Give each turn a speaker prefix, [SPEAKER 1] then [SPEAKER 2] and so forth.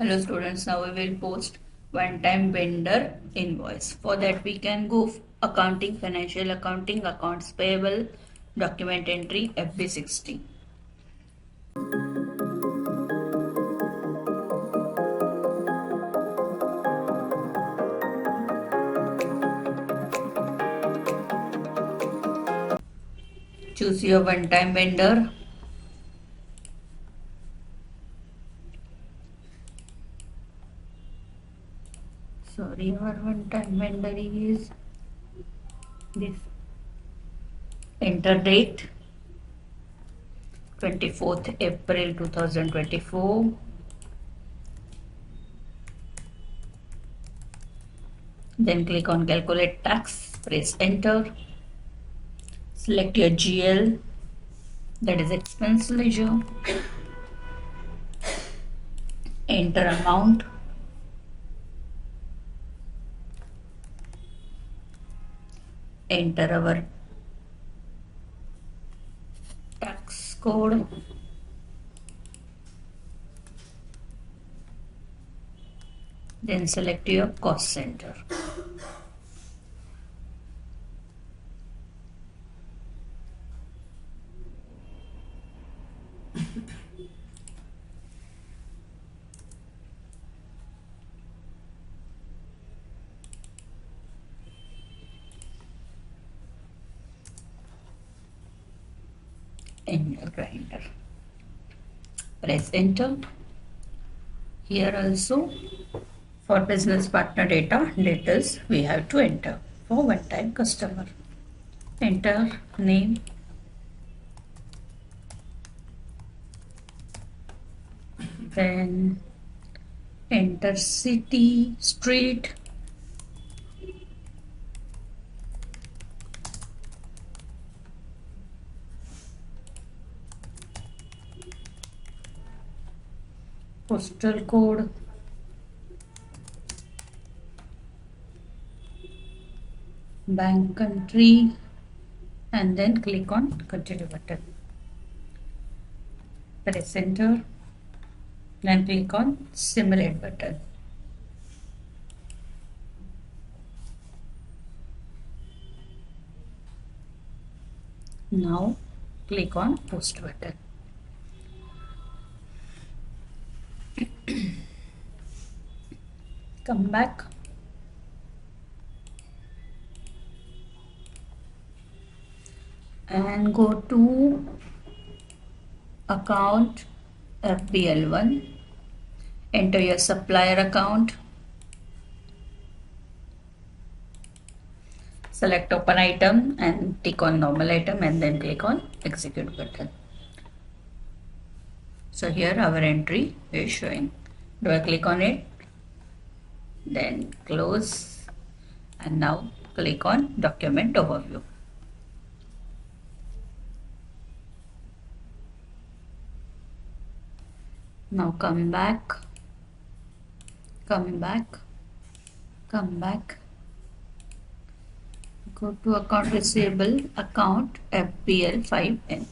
[SPEAKER 1] Hello students, now we will post one-time vendor invoice. For that we can go accounting, financial accounting, accounts payable, document entry, FB60. Choose your one-time vendor. Sorry, our one-time vendor is this. Enter date 24th April 2024. Then click on calculate tax, press enter. Select your GL, that is expense ledger. Enter amount. Enter our tax code. Then select your cost center. In your grinder. Press enter. Here also for business partner details we have to enter for one-time customer. Enter name, then enter city, street, postal code, bank country, and then click on continue button. Press enter, then click on simulate button. Now click on post button. Come back. And go to account FBL1. Enter your supplier account. Select open item and tick on normal item and then click on execute button. So here our entry is showing. Do I click on it? Then close, and now click on document overview. Now come back, go to account receivable, account FBL5N.